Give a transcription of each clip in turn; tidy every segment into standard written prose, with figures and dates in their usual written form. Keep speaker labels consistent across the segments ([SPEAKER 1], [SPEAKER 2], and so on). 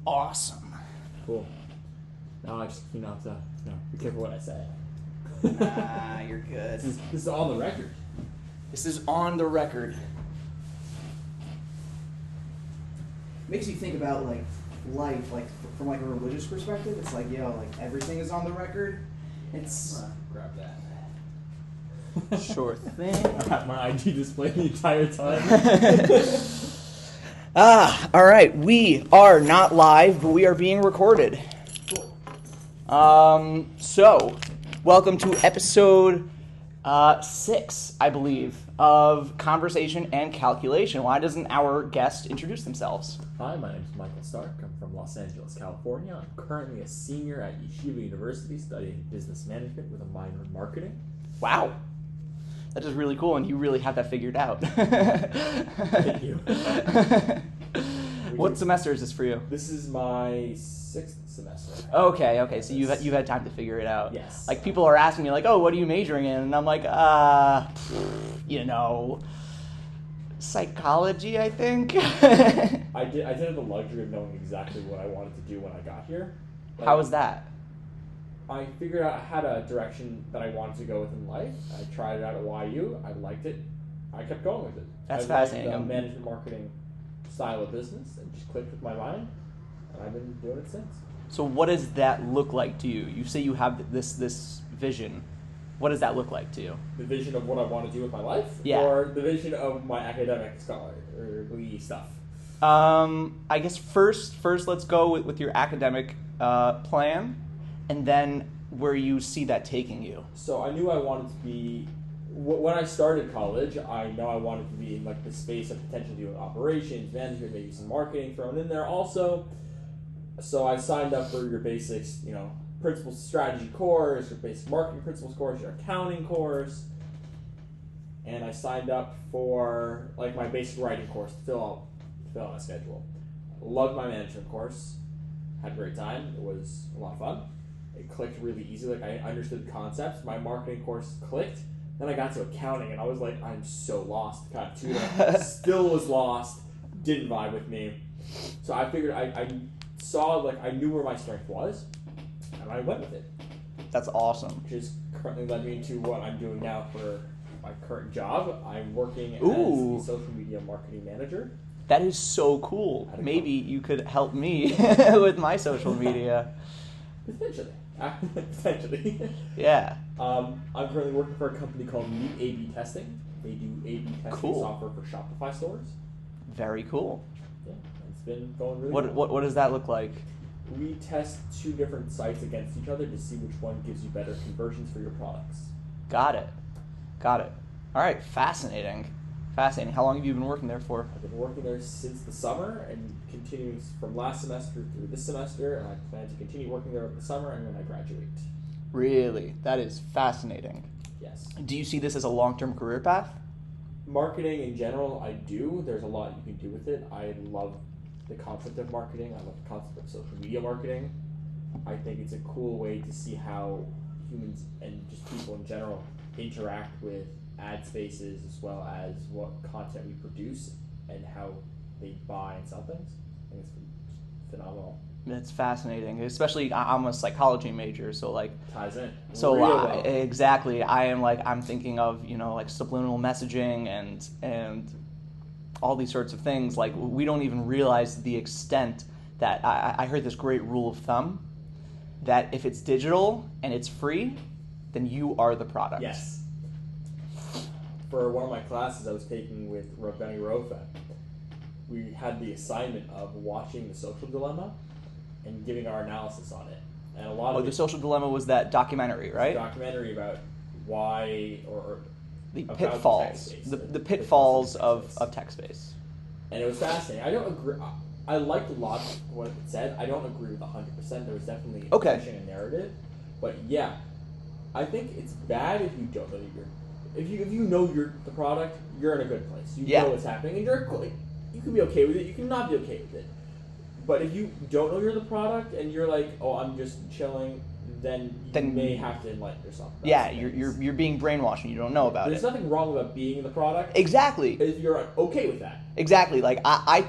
[SPEAKER 1] Awesome.
[SPEAKER 2] Cool. Now I just have to be careful what I say.
[SPEAKER 1] You're good.
[SPEAKER 2] This is on the record.
[SPEAKER 1] This is on the record. Makes you think about like life, like from like a religious perspective. It's like, like everything is on the record. It's
[SPEAKER 2] Grab that.
[SPEAKER 1] sure thing.
[SPEAKER 2] I have my ID display the entire time.
[SPEAKER 1] All right. We are not live, but we are being recorded. So, welcome to episode 6, I believe, of Conversation and Calculation. Why doesn't our guest introduce themselves?
[SPEAKER 2] Hi, my name is Michael Stark. I'm from Los Angeles, California. I'm currently a senior at Yeshiva University studying business management with a minor in marketing.
[SPEAKER 1] Wow. That is really cool, and you really have that figured out.
[SPEAKER 2] Thank you.
[SPEAKER 1] What semester is this for you?
[SPEAKER 2] This is my 6th semester.
[SPEAKER 1] Okay. So you've had time to figure it out.
[SPEAKER 2] Yes.
[SPEAKER 1] Like people are asking me, like, "Oh, what are you majoring in?" And I'm like, psychology, I think.
[SPEAKER 2] I did have the luxury of knowing exactly what I wanted to do when I got here.
[SPEAKER 1] How was that?
[SPEAKER 2] I figured out I had a direction that I wanted to go with in life. I tried it out at YU. I liked it. I kept going with it.
[SPEAKER 1] That's
[SPEAKER 2] I
[SPEAKER 1] fascinating.
[SPEAKER 2] liked the management marketing style of business and just clicked with my mind, and I've been doing it since.
[SPEAKER 1] So what does that look like to you? You say you have this vision. What does that look like to you?
[SPEAKER 2] The vision of what I want to do with my life?
[SPEAKER 1] Yeah.
[SPEAKER 2] Or the vision of my academic scholarly stuff?
[SPEAKER 1] I guess first let's go with your academic plan, and then where you see that taking you.
[SPEAKER 2] So I knew I wanted to be, when I started college, I know I wanted to be in like the space of potentially doing operations, management, maybe some marketing thrown in there also. So I signed up for your basics, principles strategy course, your basic marketing principles course, your accounting course. And I signed up for like my basic writing course to fill out my schedule. Loved my management course. Had a great time. It was a lot of fun. It clicked really easy. Like I understood the concepts. My marketing course clicked. Then I got to accounting and I was like, I'm so lost. Got to it. Still was lost. Didn't vibe with me. So I figured I saw, like, I knew where my strength was, and I went with it.
[SPEAKER 1] That's awesome.
[SPEAKER 2] Which has currently led me to what I'm doing now for my current job. I'm working as a social media marketing manager.
[SPEAKER 1] That is so cool. Maybe you could help me with my social media.
[SPEAKER 2] Potentially.
[SPEAKER 1] Yeah.
[SPEAKER 2] I'm currently working for a company called Neat A/B Testing. They do A/B testing software for Shopify stores.
[SPEAKER 1] Very cool.
[SPEAKER 2] Yeah, it's been going really well.
[SPEAKER 1] What does that look like?
[SPEAKER 2] We test 2 different sites against each other to see which one gives you better conversions for your products.
[SPEAKER 1] Got it. All right, fascinating. How long have you been working there for?
[SPEAKER 2] I've been working there since the summer and continuing from last semester through this semester, and I plan to continue working there over the summer and when I graduate.
[SPEAKER 1] Really? That is fascinating.
[SPEAKER 2] Yes.
[SPEAKER 1] Do you see this as a long-term career path?
[SPEAKER 2] Marketing in general, I do. There's a lot you can do with it. I love the concept of marketing. I love the concept of social media marketing. I think it's a cool way to see how humans and just people in general interact with ad spaces as well as what content we produce and how they buy and sell things. I think it's phenomenal.
[SPEAKER 1] It's fascinating, especially I'm a psychology major, so like
[SPEAKER 2] ties in.
[SPEAKER 1] So exactly, I'm thinking of like subliminal messaging and all these sorts of things. Like we don't even realize the extent that I heard this great rule of thumb that if it's digital and it's free, then you are the product.
[SPEAKER 2] Yes. For one of my classes I was taking with Benny Rofa, we had the assignment of watching The Social Dilemma and giving our analysis on it. And a lot of
[SPEAKER 1] The Social Dilemma was that documentary, right?
[SPEAKER 2] A documentary about why or
[SPEAKER 1] the
[SPEAKER 2] about
[SPEAKER 1] pitfalls, the pitfalls of tech space.
[SPEAKER 2] And it was fascinating. I don't agree. I liked a lot of what it said. I don't agree with 100%. There was definitely pushing a narrative, but yeah, I think it's bad if you don't know if you know you're the product, you're in a good place. You know what's happening, and you can be okay with it. You can not be okay with it. But if you don't know you're the product and you're like, oh, I'm just chilling, then you
[SPEAKER 1] Then-
[SPEAKER 2] may have to enlighten yourself. about
[SPEAKER 1] Yeah,
[SPEAKER 2] some
[SPEAKER 1] you're
[SPEAKER 2] things.
[SPEAKER 1] you're being brainwashed and you don't know about
[SPEAKER 2] There's
[SPEAKER 1] it.
[SPEAKER 2] nothing wrong about being in the product
[SPEAKER 1] Exactly.
[SPEAKER 2] if you're okay with that.
[SPEAKER 1] Exactly. Like I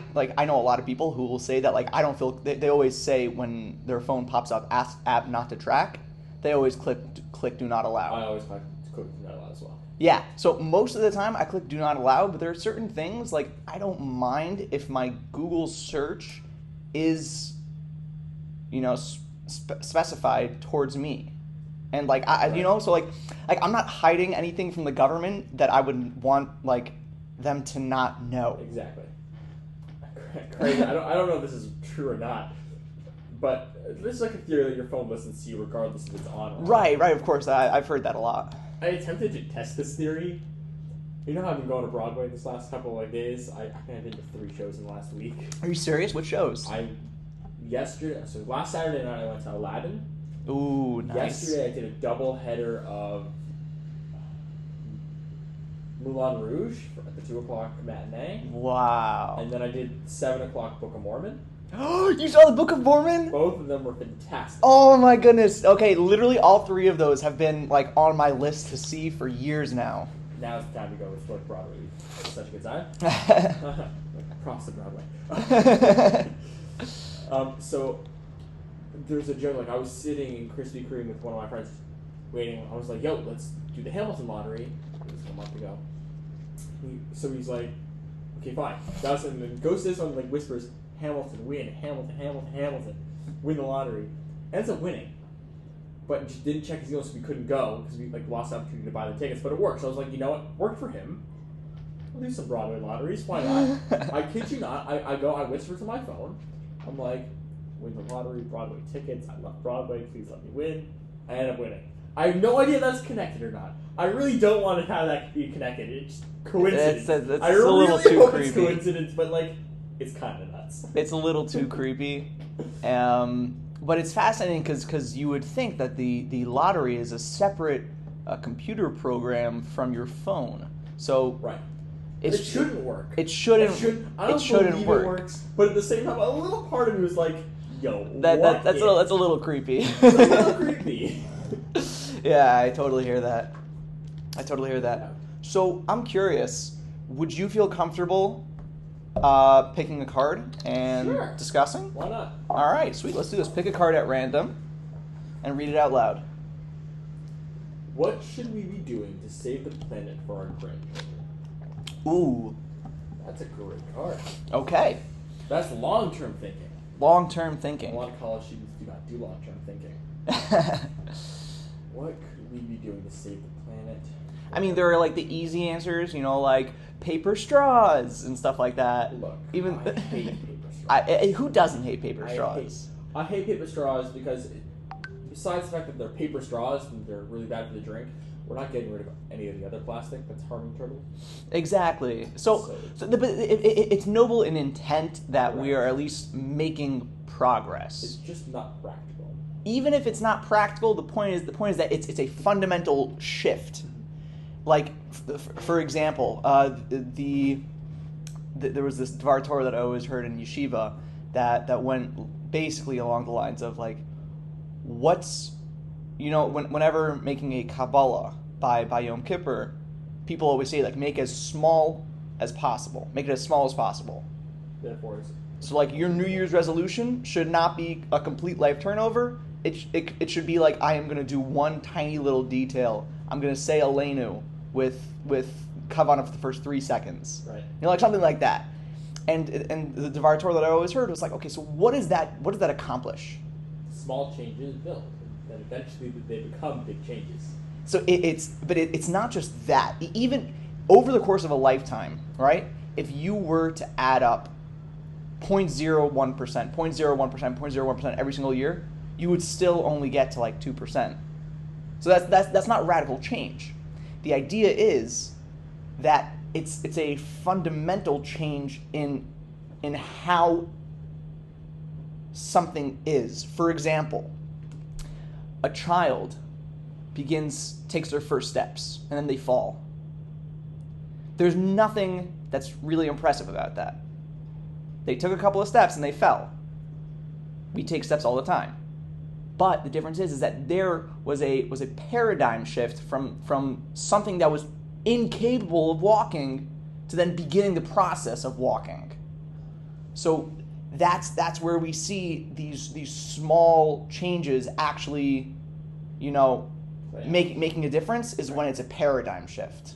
[SPEAKER 1] know a lot of people who will say that like I don't feel they always say when their phone pops up ask app not to track, they always click do not allow.
[SPEAKER 2] I always click do not allow as well.
[SPEAKER 1] Yeah. So most of the time I click do not allow, but there are certain things like I don't mind if my Google search is specified towards me. And like so like I'm not hiding anything from the government that I would want like them to not know.
[SPEAKER 2] Exactly. Crazy. I don't know if this is true or not, but this is like a theory that your phone listens to you regardless if it's on or off.
[SPEAKER 1] Right, of course. I've heard that a lot.
[SPEAKER 2] I attempted to test this theory. You know how I've been going to Broadway this last couple of days? I think I've been to 3 shows in the last week.
[SPEAKER 1] Are you serious? What shows?
[SPEAKER 2] So last Saturday night I went to Aladdin.
[SPEAKER 1] Ooh, nice.
[SPEAKER 2] Yesterday I did a double header of Moulin Rouge at the 2 o'clock matinee.
[SPEAKER 1] Wow.
[SPEAKER 2] And then I did 7 o'clock Book of Mormon.
[SPEAKER 1] You saw the Book of Mormon?
[SPEAKER 2] Both of them were fantastic.
[SPEAKER 1] Oh my goodness. Okay, literally all 3 of those have been like on my list to see for years now.
[SPEAKER 2] Now it's the time to go. Let's go to Broadway. It's such a good time. Props to Broadway. So there's a joke. Like I was sitting in Krispy Kreme with one of my friends, waiting. I was like, "Yo, let's do the Hamilton lottery." It was a month ago. So he's like, "Okay, fine." And then goes to this one, like whispers, "Hamilton win, Hamilton, Hamilton, Hamilton, win the lottery." Ends up winning, but just didn't check his email, so we couldn't go because we like lost the opportunity to buy the tickets. But it worked. So I was like, you know what? Worked for him. I'll do some Broadway lotteries. Why not? I kid you not. I whisper to my phone. I'm like, win the lottery, Broadway tickets. I love Broadway. Please let me win. I end up winning. I have no idea if that's connected or not. I really don't want to have that be connected. It's coincidence.
[SPEAKER 1] It's
[SPEAKER 2] I
[SPEAKER 1] a
[SPEAKER 2] really
[SPEAKER 1] little too
[SPEAKER 2] hope
[SPEAKER 1] creepy.
[SPEAKER 2] it's coincidence, but like, it's kind of nuts.
[SPEAKER 1] It's a little too creepy. But it's fascinating because you would think that the lottery is a separate computer program from your phone. So
[SPEAKER 2] Right. It shouldn't work.
[SPEAKER 1] It shouldn't.
[SPEAKER 2] I don't
[SPEAKER 1] it shouldn't
[SPEAKER 2] believe
[SPEAKER 1] work.
[SPEAKER 2] it works, but at the same time, a little part of me was like, "Yo,
[SPEAKER 1] That's a little creepy.
[SPEAKER 2] It's a little creepy."
[SPEAKER 1] Yeah, I totally hear that. So I'm curious. Would you feel comfortable picking a card and
[SPEAKER 2] Sure.
[SPEAKER 1] discussing?
[SPEAKER 2] Why not?
[SPEAKER 1] All right, sweet. Let's do this. Pick a card at random and read it out loud.
[SPEAKER 2] What should we be doing to save the planet for our grandchildren?
[SPEAKER 1] Ooh.
[SPEAKER 2] That's a great card.
[SPEAKER 1] Okay.
[SPEAKER 2] That's long-term thinking.
[SPEAKER 1] Long-term
[SPEAKER 2] A
[SPEAKER 1] thinking.
[SPEAKER 2] lot of college students do not do long-term thinking. What could we be doing to save the planet?
[SPEAKER 1] I mean, there are like the easy answers, like paper straws and stuff like that.
[SPEAKER 2] Look,
[SPEAKER 1] Even
[SPEAKER 2] I hate paper straws.
[SPEAKER 1] who doesn't hate paper straws?
[SPEAKER 2] I hate paper straws because besides the fact that they're paper straws and they're really bad for the drink, we're not getting rid of any of the other plastic that's harming turtles.
[SPEAKER 1] Exactly. But it's noble in intent that we
[SPEAKER 2] Right.
[SPEAKER 1] are at least making progress.
[SPEAKER 2] It's just not practical.
[SPEAKER 1] Even if it's not practical, the point is that it's a fundamental shift. Like, for example, there was this Dvar Torah that I always heard in yeshiva that went basically along the lines of like, whenever making a Kabbalah by Yom Kippur, people always say like make as small as possible, make it as small as possible.
[SPEAKER 2] Therefore,
[SPEAKER 1] So like your New Year's resolution should not be a complete life turnover. It should be like, I am going to do one tiny little detail. I'm going to say Aleinu with kavanah for the first 3 seconds.
[SPEAKER 2] right.
[SPEAKER 1] Like something like that. And the Dvar Torah that I always heard was like, okay, so what does that accomplish?
[SPEAKER 2] Small changes build, and eventually they become big changes.
[SPEAKER 1] So it's not just that. Even over the course of a lifetime, right? If you were to add up 0.01%, 0.01%, 0.01% every single year, you would still only get to like 2%. So that's not radical change. The idea is that it's a fundamental change in how something is. For example, a child takes their first steps and then they fall. There's nothing that's really impressive about that. They took a couple of steps and they fell. We take steps all the time. But the difference is that there was a paradigm shift from something that was incapable of walking to then beginning the process of walking. So that's where we see these small changes actually, making a difference is when it's a paradigm shift.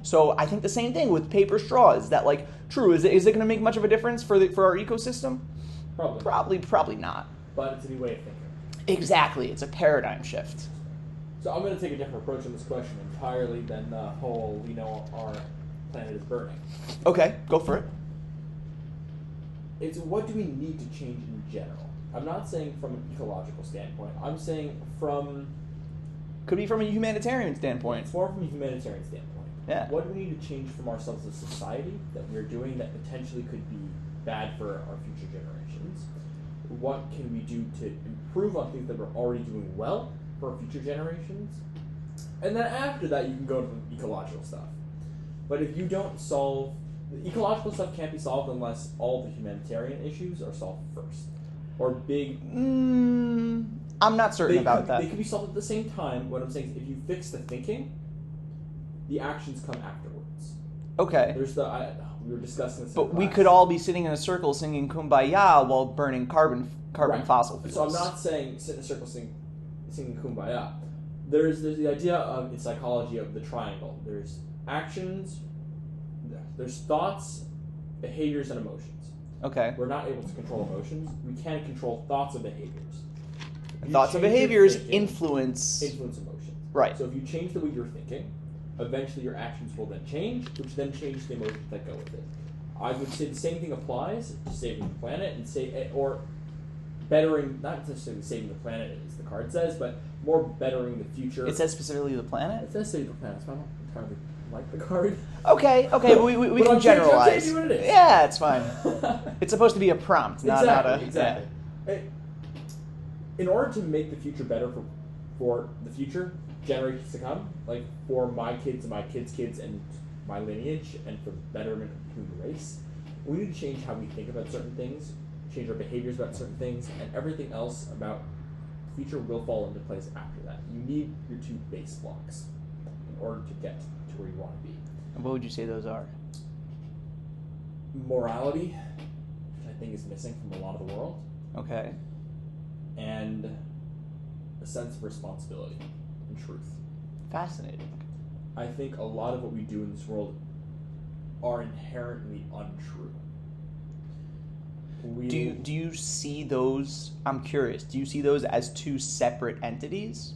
[SPEAKER 1] So I think the same thing with paper straws. That true. Is it going to make much of a difference for our ecosystem? Probably not.
[SPEAKER 2] But it's a new way of thinking.
[SPEAKER 1] Exactly, it's a paradigm shift.
[SPEAKER 2] So I'm going to take a different approach on this question entirely than the whole, our planet is burning.
[SPEAKER 1] Okay, go for it.
[SPEAKER 2] It's what do we need to change in general? I'm not saying from an ecological standpoint. I'm saying
[SPEAKER 1] Could be from a humanitarian standpoint.
[SPEAKER 2] It's more from a humanitarian standpoint.
[SPEAKER 1] Yeah.
[SPEAKER 2] What do we need to change from ourselves as a society that we're doing that potentially could be bad for our future generations? What can we do to improve on things that we're already doing well for future generations? And then after that, you can go to the ecological stuff. But if you don't solve... The ecological stuff can't be solved unless all the humanitarian issues are solved first. Or big...
[SPEAKER 1] I'm not certain about that.
[SPEAKER 2] They can be solved at the same time. What I'm saying is if you fix the thinking, the actions come afterwards.
[SPEAKER 1] Okay.
[SPEAKER 2] We were discussing this.
[SPEAKER 1] But we could all be sitting in a circle singing "Kumbaya" while burning carbon
[SPEAKER 2] right.
[SPEAKER 1] fossil fuels.
[SPEAKER 2] So I'm not saying sit in a circle singing "Kumbaya." There's the idea of in psychology of the triangle. There's actions, there's thoughts, behaviors, and emotions.
[SPEAKER 1] Okay.
[SPEAKER 2] We're not able to control emotions. We can control thoughts and behaviors.
[SPEAKER 1] Thoughts and behaviors influence
[SPEAKER 2] emotions.
[SPEAKER 1] Right.
[SPEAKER 2] So if you change the way you're thinking, eventually your actions will then change, which then change the emotions that go with it. I would say the same thing applies to saving the planet or bettering, not necessarily saving the planet as the card says, but more bettering the future.
[SPEAKER 1] It says specifically the planet?
[SPEAKER 2] It says save the planet, so I don't entirely like the card.
[SPEAKER 1] Okay, but we can generalize.
[SPEAKER 2] I'm changing what it is.
[SPEAKER 1] Yeah, it's fine. It's supposed to be a prompt, not a...
[SPEAKER 2] Exactly. Yeah. In order to make the future better for the future generations to come, like for my kids and my kids' kids and my lineage and for the betterment of the human race, we need to change how we think about certain things, change our behaviors about certain things, and everything else about the future will fall into place after that. You need your two base blocks in order to get to where you want to be.
[SPEAKER 1] And what would you say those are?
[SPEAKER 2] Morality, which I think is missing from a lot of the world.
[SPEAKER 1] Okay.
[SPEAKER 2] And a sense of responsibility and truth.
[SPEAKER 1] Fascinating.
[SPEAKER 2] I think a lot of what we do in this world are inherently untrue.
[SPEAKER 1] Do you see those, I'm curious, do you see those as two separate entities?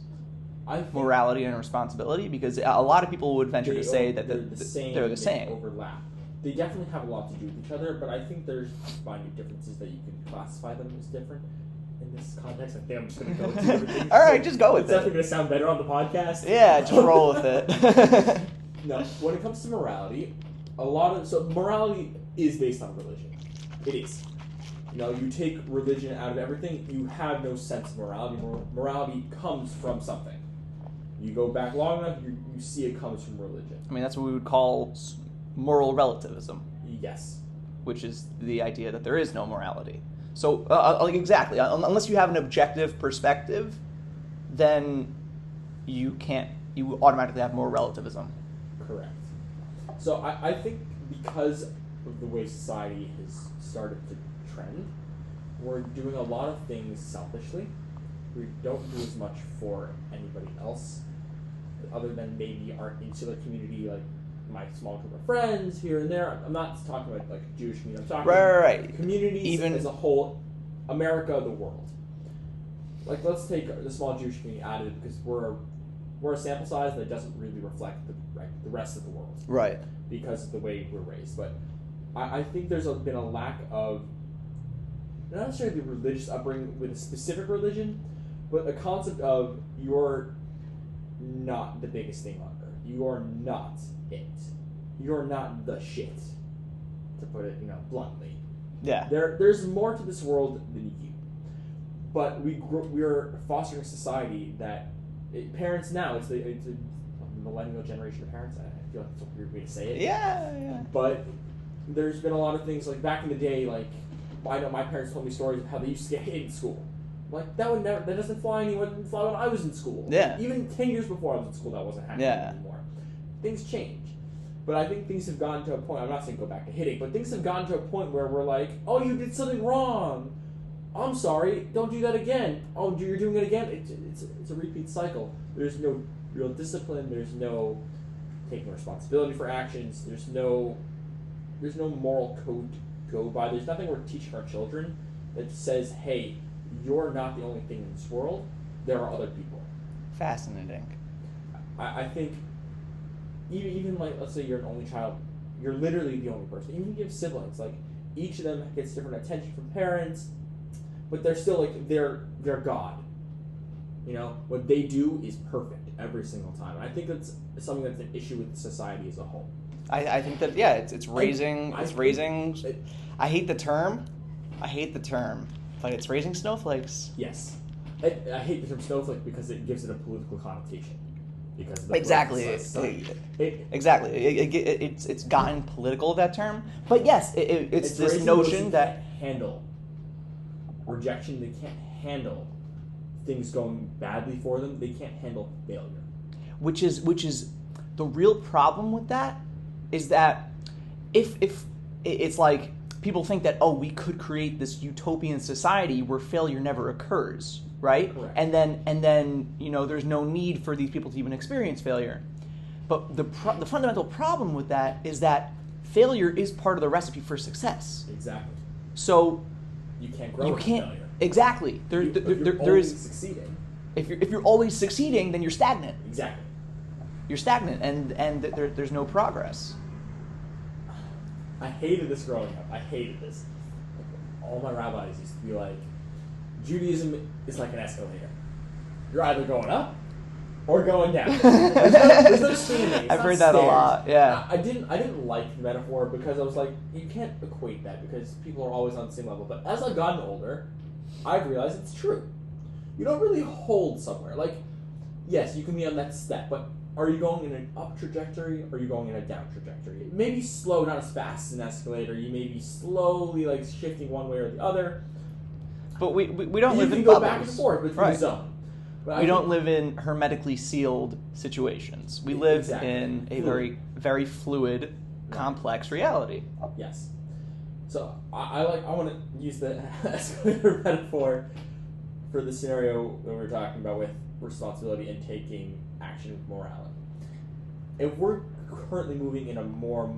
[SPEAKER 1] Morality and responsibility? Because a lot of people would venture to say that they're the same.
[SPEAKER 2] They overlap. They definitely have a lot to do with each other, but I think there's minute differences that you can classify them as different. In this context, I think I'm just going to go with two different things.
[SPEAKER 1] All right, just go with it.
[SPEAKER 2] It's definitely going to sound better on the podcast.
[SPEAKER 1] Yeah, just roll with it.
[SPEAKER 2] No, when it comes to morality, morality is based on religion. It is. You take religion out of everything, you have no sense of morality. Morality comes from something. You go back long enough, you see it comes from religion.
[SPEAKER 1] I mean, that's what we would call moral relativism.
[SPEAKER 2] Yes.
[SPEAKER 1] Which is the idea that there is no morality. So, exactly, unless you have an objective perspective, then you automatically have more relativism.
[SPEAKER 2] Correct. So I think because of the way society has started to trend, we're doing a lot of things selfishly. We don't do as much for anybody else, other than maybe our insular community, like my small group of friends here and there. I'm not talking about like Jewish community. I'm talking
[SPEAKER 1] right.
[SPEAKER 2] Communities as a whole, America, the world. Like let's take the small Jewish community out of it because we're a sample size that doesn't really reflect the rest of the world.
[SPEAKER 1] Right.
[SPEAKER 2] Because of the way we're raised. But I think there's been a lack of not necessarily religious upbringing with a specific religion, but a concept of you're not the biggest thing on earth. You are not it. You're not the shit, to put it, bluntly.
[SPEAKER 1] Yeah.
[SPEAKER 2] There's more to this world than you. But we're fostering a society that parents now. It's a millennial generation of parents. I feel like it's a weird way to say it.
[SPEAKER 1] Yeah.
[SPEAKER 2] But there's been a lot of things like back in the day. Like I know my parents told me stories of how they used to get hit in school. Like, that doesn't fly anymore. It didn't fly when I was in school.
[SPEAKER 1] Yeah.
[SPEAKER 2] Even 10 years before I was in school, that wasn't happening anymore. Things change. But I think things have gotten to a point, I'm not saying go back to hitting, but things have gotten to a point where we're like, oh, you did something wrong. I'm sorry, don't do that again. Oh, you're doing it again? It's a repeat cycle. There's no real discipline. There's no taking responsibility for actions. There's no moral code to go by. There's nothing we're teaching our children that says, hey, you're not the only thing in this world. There are other people.
[SPEAKER 1] Fascinating.
[SPEAKER 2] I think even like, let's say you're an only child, you're literally the only person. Even if you have siblings, like, each of them gets different attention from parents, but they're still like, they're God. You know, what they do is perfect every single time. I think that's something that's an issue with society as a whole.
[SPEAKER 1] I think that, yeah, it's raising, I hate the term, but it's raising snowflakes.
[SPEAKER 2] Yes. I hate the term snowflake because it gives it a political connotation. Because of the
[SPEAKER 1] Exactly. It's gotten political, that term. But yes, it's this notion that
[SPEAKER 2] can't handle rejection. They can't handle things going badly for them. They can't handle failure.
[SPEAKER 1] Which is the real problem with that is that if it's like people think that, oh, we could create this utopian society where failure never occurs. Right?
[SPEAKER 2] Correct.
[SPEAKER 1] And then there's no need for these people to even experience failure. But the fundamental problem with that is that failure is part of the recipe for success.
[SPEAKER 2] Exactly.
[SPEAKER 1] So
[SPEAKER 2] you can't grow with failure.
[SPEAKER 1] Exactly. There is
[SPEAKER 2] succeeding.
[SPEAKER 1] If you're always succeeding, then you're stagnant.
[SPEAKER 2] Exactly.
[SPEAKER 1] You're stagnant, and there's no progress.
[SPEAKER 2] I hated this growing up. I hated this. All my rabbis used to be like, Judaism is like an escalator. You're either going up or going down. There's no standing.
[SPEAKER 1] I've heard that a lot. Yeah.
[SPEAKER 2] I didn't like the metaphor because I was like, you can't equate that because people are always on the same level. But as I've gotten older, I've realized it's true. You don't really hold somewhere. Like, yes, you can be on that step, but are you going in an up trajectory or are you going in a down trajectory? It may be slow, not as fast as an escalator. You may be slowly like shifting one way or the other. But we don't live in bubbles. You can go back and forth between the zone.
[SPEAKER 1] We don't live in hermetically sealed situations. We live in a very, very fluid, complex reality.
[SPEAKER 2] Yes. So I want to use the escalator metaphor for the scenario that we're talking about with responsibility and taking action with morality. If we're currently moving in a more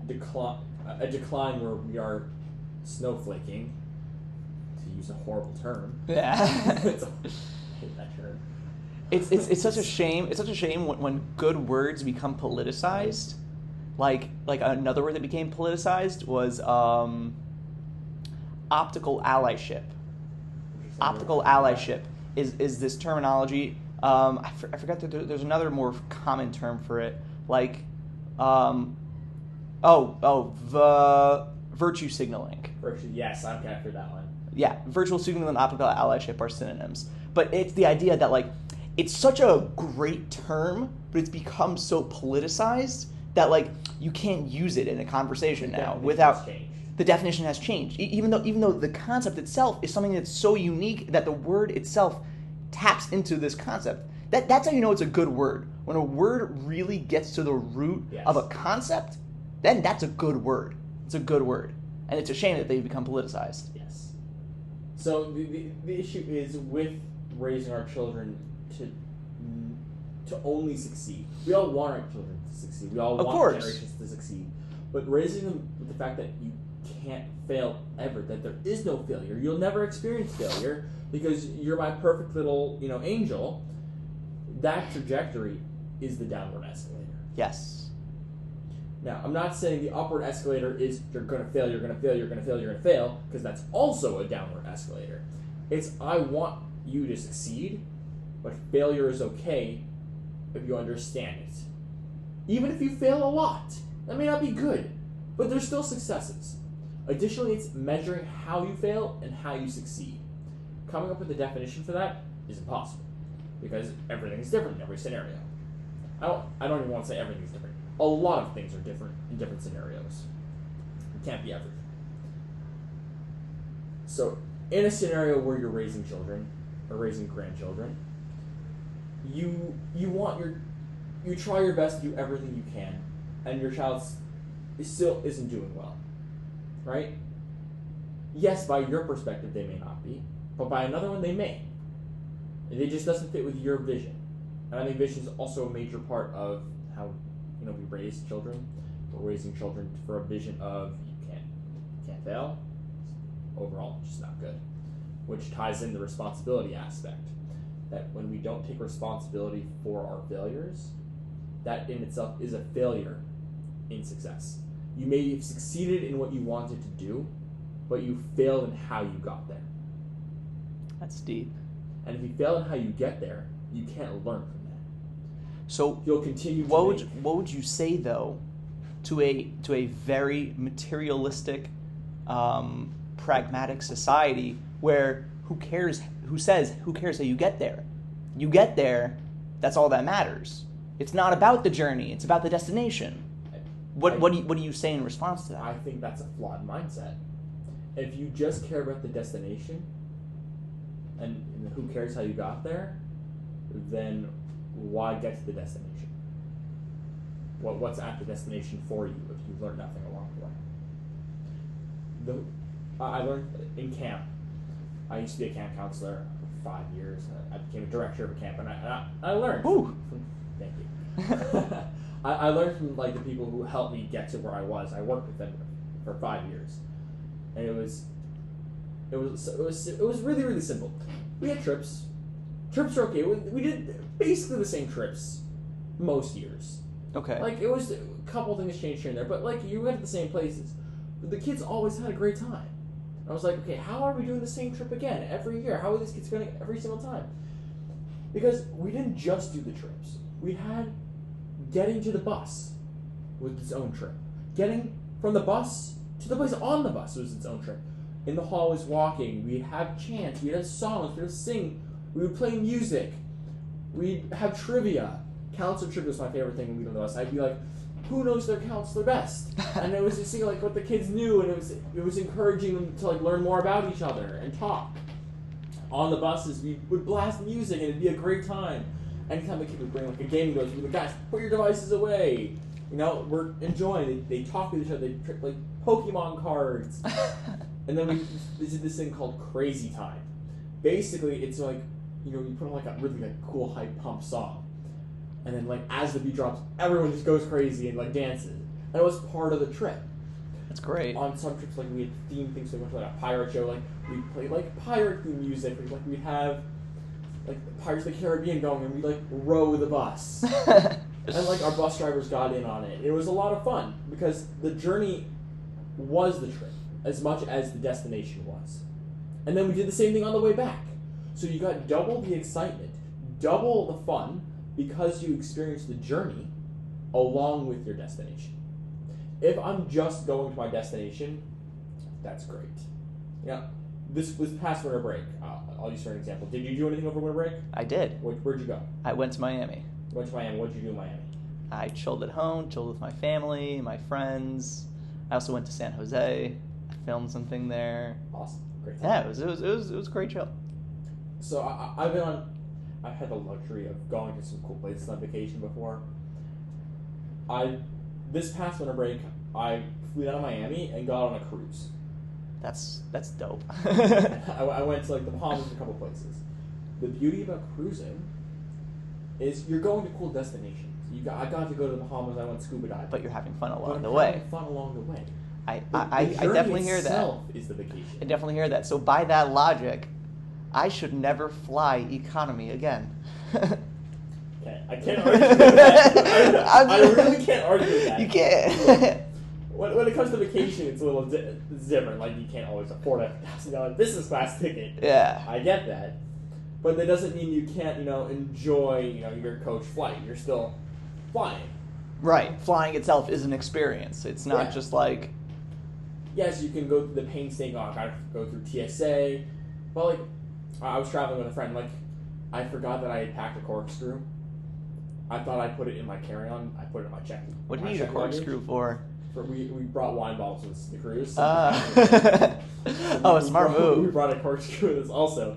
[SPEAKER 2] decline where we are snowflaking, use a horrible term.
[SPEAKER 1] Yeah.
[SPEAKER 2] I hate that term.
[SPEAKER 1] It's such a shame. It's such a shame when good words become politicized. Like another word that became politicized was optical allyship. Optical allyship is this terminology. I forgot that there's another more common term for it. Like virtue signaling.
[SPEAKER 2] Virtue, yes, I've captured that one.
[SPEAKER 1] Yeah, virtual signaling and optical allyship are synonyms. But it's the idea that, like, it's such a great term, but it's become so politicized that, like, you can't use it in a conversation now without... The definition has changed. Even though the concept itself is something that's so unique that the word itself taps into this concept. That's how you know it's a good word. When a word really gets to the root of a concept, then that's a good word. It's a good word. And it's a shame that they've become politicized.
[SPEAKER 2] Yes. So the issue is with raising our children to only succeed. We all want our children to succeed. We all want generations to succeed. But raising them with the fact that you can't fail ever, that there is no failure. You'll never experience failure because you're my perfect little, angel. That trajectory is the downward escalator.
[SPEAKER 1] Yes.
[SPEAKER 2] Now, I'm not saying the upward escalator is you're going to fail, you're going to fail, you're going to fail, you're going to fail, because that's also a downward escalator. It's I want you to succeed, but failure is okay if you understand it. Even if you fail a lot, that may not be good, but there's still successes. Additionally, it's measuring how you fail and how you succeed. Coming up with a definition for that is impossible, because everything is different in every scenario. I don't even want to say everything is different. A lot of things are different in different scenarios. It can't be everything. So in a scenario where you're raising children or raising grandchildren, you try your best to do everything you can, and your child still isn't doing well, right? Yes, by your perspective they may not be, but by another one they may. It just doesn't fit with your vision. And I think vision is also a major part of how we raise children. We're raising children for a vision of you can't fail. Overall, just not good. Which ties in the responsibility aspect. That when we don't take responsibility for our failures, that in itself is a failure in success. You may have succeeded in what you wanted to do, but you failed in how you got there.
[SPEAKER 1] That's deep.
[SPEAKER 2] And if you fail in how you get there, you can't learn from that.
[SPEAKER 1] So
[SPEAKER 2] you'll continue.
[SPEAKER 1] What would you say though, to a very materialistic, pragmatic society where who cares how you get there? You get there, that's all that matters. It's not about the journey; it's about the destination. What do you say in response to that?
[SPEAKER 2] I think that's a flawed mindset. If you just care about the destination, and who cares how you got there, then why get to the destination? What's at the destination for you if you've learned nothing along the way? I learned in camp. I used to be a camp counselor for 5 years. I became a director of a camp, and I learned.
[SPEAKER 1] Ooh.
[SPEAKER 2] Thank you. I learned from the people who helped me get to where I was. I worked with them for 5 years, and it was really, really simple. We had trips. Trips are okay. We did basically the same trips most years.
[SPEAKER 1] Okay.
[SPEAKER 2] It was a couple things changed here and there, but you went to the same places. But the kids always had a great time. I was like, okay, how are we doing the same trip again every year? How are these kids going every single time? Because we didn't just do the trips. We had getting to the bus was its own trip. Getting from the bus to the place on the bus was its own trip. In the hallways walking, we'd have chants, we'd have songs, we'd sing, we would play music, we'd have trivia. Counselor trivia was my favorite thing when we were on the bus. I'd be like, who knows their counselor best? And it was just seeing what the kids knew, and it was encouraging them to learn more about each other and talk. On the buses, we would blast music, and it'd be a great time. Anytime a kid would bring a gaming device, we'd be like, guys, put your devices away. We're enjoying. They talk with each other. They trick Pokemon cards. And then we did this thing called Crazy Time. Basically, it's you put on a really cool hype pump song, and then as the beat drops, everyone just goes crazy and dances. And it was part of the trip.
[SPEAKER 1] That's great.
[SPEAKER 2] On some trips, we had theme things. We went to a pirate show. We played pirate theme music. We'd have Pirates of the Caribbean going, and we'd row the bus. And our bus drivers got in on it. It was a lot of fun because the journey was the trip as much as the destination was. And then we did the same thing on the way back. So you got double the excitement, double the fun, because you experienced the journey along with your destination. If I'm just going to my destination, that's great. Yeah, this was past winter break. I'll use for an example. Did you do anything over winter break?
[SPEAKER 1] I did.
[SPEAKER 2] Where'd you go?
[SPEAKER 1] I went to Miami.
[SPEAKER 2] You went to Miami. What did you do in Miami?
[SPEAKER 1] I chilled at home, chilled with my family, my friends. I also went to San Jose. I filmed something there.
[SPEAKER 2] Awesome. Great time.
[SPEAKER 1] Yeah, it was a great chill.
[SPEAKER 2] So I've had the luxury of going to some cool places on vacation before. This past winter break, I flew down to Miami and got on a cruise.
[SPEAKER 1] That's dope.
[SPEAKER 2] I went to the Bahamas and a couple places. The beauty about cruising is you're going to cool destinations. I got to go to the Bahamas. I went scuba diving.
[SPEAKER 1] But you're having fun along the
[SPEAKER 2] having
[SPEAKER 1] way.
[SPEAKER 2] Fun along the way.
[SPEAKER 1] I definitely hear that.
[SPEAKER 2] Is the vacation.
[SPEAKER 1] I definitely hear that. So by that logic, I should never fly economy again.
[SPEAKER 2] Okay, I can't argue with that. I really can't argue with that.
[SPEAKER 1] You can't.
[SPEAKER 2] When it comes to vacation, it's a little it's different. You can't always afford a $1,000 business class ticket.
[SPEAKER 1] Yeah.
[SPEAKER 2] I get that. But that doesn't mean you can't, enjoy, your coach flight. You're still flying.
[SPEAKER 1] Right. Flying itself is an experience. It's not just
[SPEAKER 2] Yes, you can go through the painstaking, I gotta go through TSA. But, I was traveling with a friend, I forgot that I had packed a corkscrew. I thought I put it in my carry-on. I put it in my check.
[SPEAKER 1] What do you need a corkscrew for?
[SPEAKER 2] We brought wine bottles with the cruise.
[SPEAKER 1] Oh, a smart move.
[SPEAKER 2] We brought a corkscrew with us also.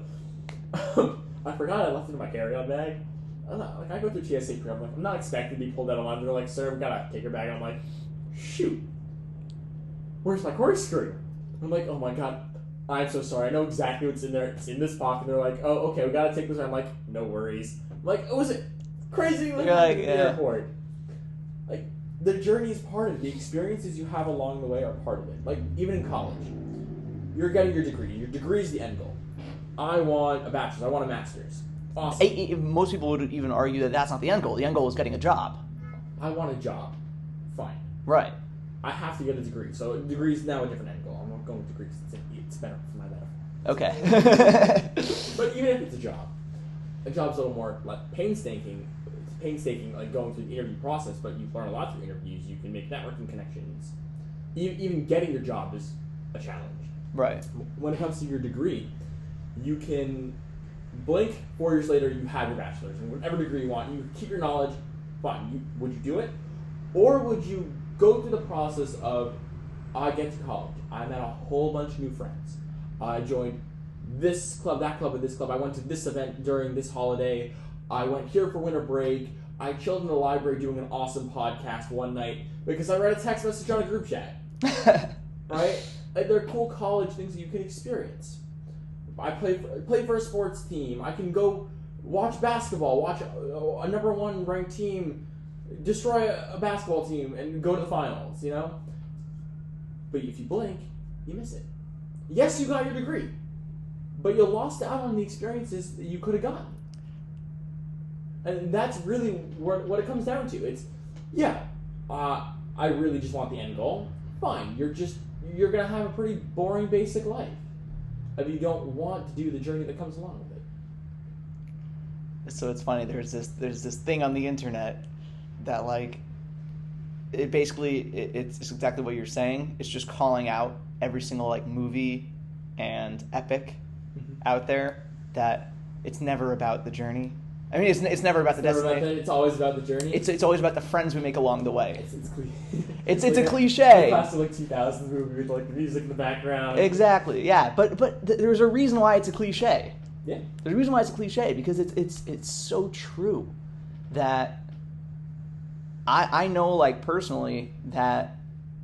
[SPEAKER 2] I forgot I left it in my carry-on bag. I go through TSA pre, I'm not expecting to be pulled out of line. They're like, sir, we gotta take your bag. I'm like, shoot, where's my corkscrew? I'm like, oh my god, I'm so sorry. I know exactly what's in there. It's in this pocket. They're like, oh, okay, we gotta take this. I'm like, no worries. I'm like, oh, was it crazy? Like, the airport. Like, the journey is part of it. The experiences you have along the way are part of it. Like, even in college, you're getting your degree. Your degree is the end goal. I want a bachelor's. I want a master's. Awesome.
[SPEAKER 1] Most people would even argue that that's not the end goal. The end goal is getting a job.
[SPEAKER 2] I want a job. Fine.
[SPEAKER 1] Right.
[SPEAKER 2] I have to get a degree. So a degree is now a different end goal. I'm not going with degrees. It's better for my better.
[SPEAKER 1] Okay.
[SPEAKER 2] But even if it's a job's a little more like painstaking, like going through the interview process, but you learn a lot through interviews. You can make networking connections. Even getting your job is a challenge.
[SPEAKER 1] Right.
[SPEAKER 2] When it comes to your degree, you can blink, 4 years later, you have your bachelor's. And whatever degree you want, you keep your knowledge, fine. Would you do it? Or would you go through the process of, I get to college, I met a whole bunch of new friends. I joined this club, that club, and this club. I went to this event during this holiday. I went here for winter break. I chilled in the library doing an awesome podcast one night because I read a text message on a group chat. Right? Like, they're cool college things that you can experience. I play for a sports team. I can go watch basketball, watch a number one ranked team destroy a basketball team and go to the finals, you know? But if you blink, you miss it. Yes, you got your degree, but you lost out on the experiences that you could have gotten. And that's really what it comes down to. It's, I really just want the end goal. Fine, you're going to have a pretty boring, basic life if you don't want to do the journey that comes along with it.
[SPEAKER 1] So it's funny, there's this thing on the internet that, like, it's exactly what you're saying. It's just calling out every single, like, movie and epic out there, that it's never about the journey. I mean, it's never about the destination.
[SPEAKER 2] It's always about the journey.
[SPEAKER 1] It's always about the friends we make along the way. It's
[SPEAKER 2] like
[SPEAKER 1] a cliche.
[SPEAKER 2] Classic, like, 2000s movie with, like, the music in the background.
[SPEAKER 1] Exactly. Yeah, but there's a reason why it's a cliche.
[SPEAKER 2] Yeah.
[SPEAKER 1] There's a reason why it's a cliche, because it's so true that I know, like, personally, that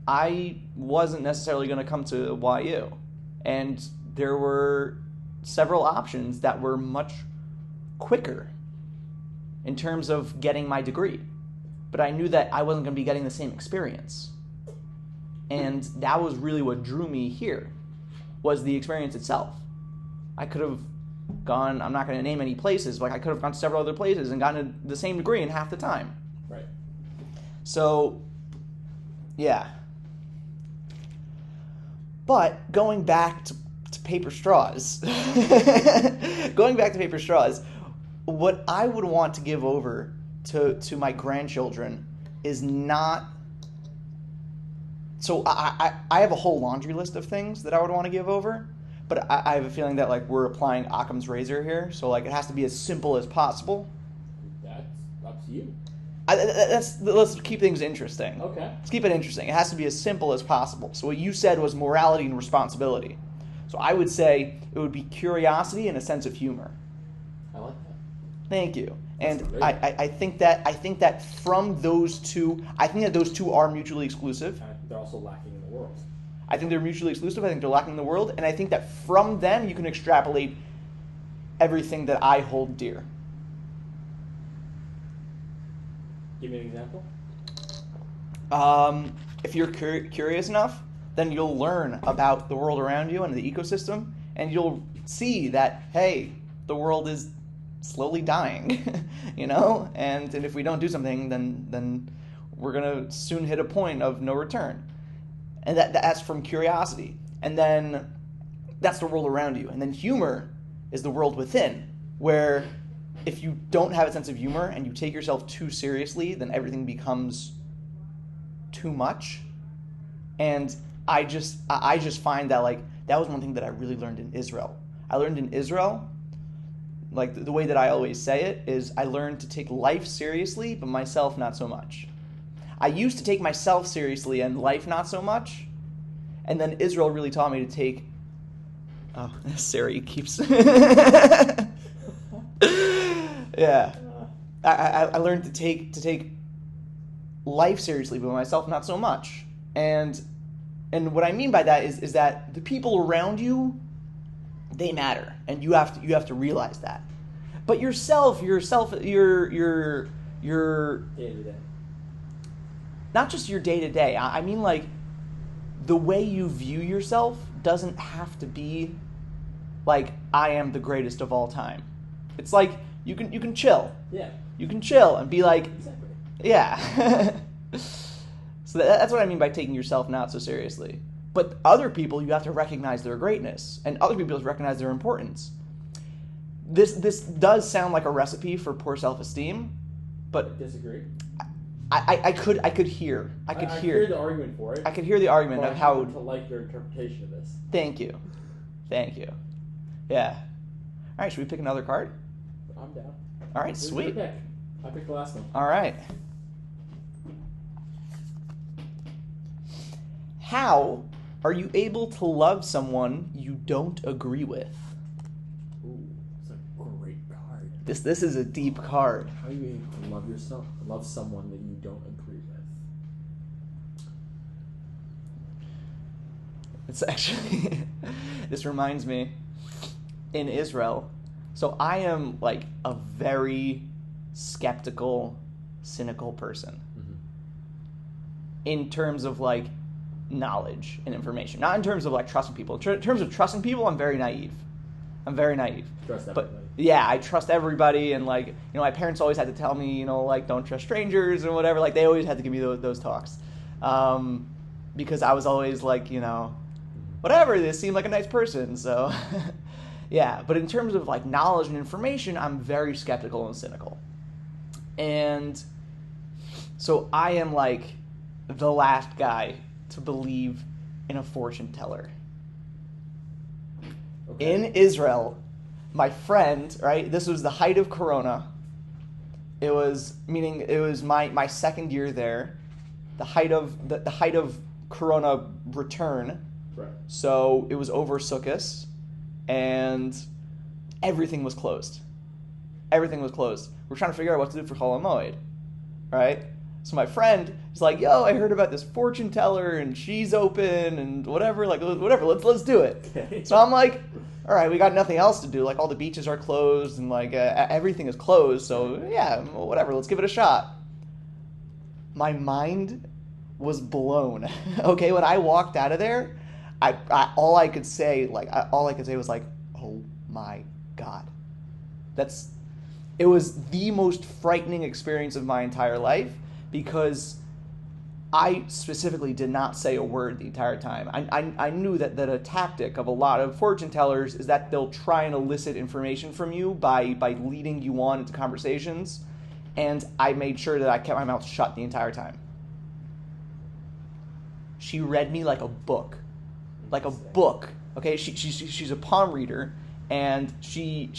[SPEAKER 1] I wasn't necessarily going to come to YU, and there were several options that were much quicker in terms of getting my degree, but I knew that I wasn't going to be getting the same experience, and that was really what drew me here, was the experience itself. I could have gone, I'm not going to name any places, but I could have gone to several other places and gotten the same degree in half the time.
[SPEAKER 2] Right.
[SPEAKER 1] So, yeah. But going back to paper straws, what I would want to give over to my grandchildren is not... So I have a whole laundry list of things that I would want to give over, but I have a feeling that, like, we're applying Occam's razor here, so, like, it has to be as simple as possible.
[SPEAKER 2] That's up to you.
[SPEAKER 1] Let's keep things interesting.
[SPEAKER 2] Okay.
[SPEAKER 1] Let's keep it interesting. It has to be as simple as possible. So what you said was morality and responsibility. So I would say it would be curiosity and a sense of humor.
[SPEAKER 2] I like that.
[SPEAKER 1] Thank you. And I think that from those two, I think that those two are mutually exclusive.
[SPEAKER 2] I think they're also lacking in the world.
[SPEAKER 1] I think they're mutually exclusive. I think they're lacking in the world. And I think that from them you can extrapolate everything that I hold dear.
[SPEAKER 2] Give me an example.
[SPEAKER 1] If you're curious enough, then you'll learn about the world around you and the ecosystem, and you'll see that, hey, the world is slowly dying, you know? And if we don't do something, then we're going to soon hit a point of no return. And that's from curiosity. And then that's the world around you. And then humor is the world within, where if you don't have a sense of humor and you take yourself too seriously, then everything becomes too much. And I just find that, like, that was one thing that I really learned in Israel. I learned in Israel, like, the way that I always say it is, I learned to take life seriously, but myself not so much. I used to take myself seriously and life not so much. And then Israel really taught me to take... Oh, Siri keeps... Yeah. I learned to take life seriously, but myself not so much. And what I mean by that is that the people around you, they matter, and you have to realize that. But your
[SPEAKER 2] day-to-day.
[SPEAKER 1] Not just your day-to-day. I mean, like, the way you view yourself doesn't have to be like, I am the greatest of all time. It's like you can chill.
[SPEAKER 2] Yeah.
[SPEAKER 1] You can chill and be like,
[SPEAKER 2] Exactly.
[SPEAKER 1] yeah. So that's what I mean by taking yourself not so seriously. But other people, you have to recognize their greatness, and other people recognize their importance. This does sound like a recipe for poor self-esteem, but
[SPEAKER 2] Disagree.
[SPEAKER 1] I could hear
[SPEAKER 2] the argument for it.
[SPEAKER 1] I could hear the argument
[SPEAKER 2] but
[SPEAKER 1] of
[SPEAKER 2] I
[SPEAKER 1] how.
[SPEAKER 2] happen to like your interpretation of this.
[SPEAKER 1] Thank you. Yeah. All right, should we pick another card?
[SPEAKER 2] I'm down.
[SPEAKER 1] All right,
[SPEAKER 2] Who's
[SPEAKER 1] sweet.
[SPEAKER 2] your pick? I picked the last one.
[SPEAKER 1] All right. How are you able to love someone you don't agree with?
[SPEAKER 2] Ooh, that's a great card.
[SPEAKER 1] This is a deep card.
[SPEAKER 2] How are you able to love someone that you don't agree with?
[SPEAKER 1] It's actually, this reminds me, in Israel, so I am like a very skeptical, cynical person.
[SPEAKER 2] Mm-hmm.
[SPEAKER 1] In terms of like knowledge and information. Not in terms of like trusting people. In terms of trusting people, I'm very naive.
[SPEAKER 2] Trust everybody.
[SPEAKER 1] But yeah, I trust everybody, and like, my parents always had to tell me, like, don't trust strangers and whatever. Like, they always had to give me those talks. Because I was always like, whatever, they seem like a nice person, so yeah. But in terms of like knowledge and information, I'm very skeptical and cynical. And so I am like the last guy to believe in a fortune teller.
[SPEAKER 2] Okay.
[SPEAKER 1] In Israel, my friend, right, this was the height of Corona. It was my second year there, the height of Corona return.
[SPEAKER 2] Right. So
[SPEAKER 1] it was over Sukkot, and everything was closed. We're trying to figure out what to do for Chol HaMoed, right? So my friend is like, "Yo, I heard about this fortune teller, and she's open, and whatever. Let's do it."
[SPEAKER 2] Okay.
[SPEAKER 1] So I'm like, "All right, we got nothing else to do. Like, all the beaches are closed, and like everything is closed. So yeah, whatever. Let's give it a shot." My mind was blown. Okay, when I walked out of there, all I could say was like, "Oh my God." It was the most frightening experience of my entire life, because I specifically did not say a word the entire time. I knew that a tactic of a lot of fortune tellers is that they'll try and elicit information from you by leading you on into conversations, and I made sure that I kept my mouth shut the entire time. She read me like a book. Okay, she's a palm reader, and she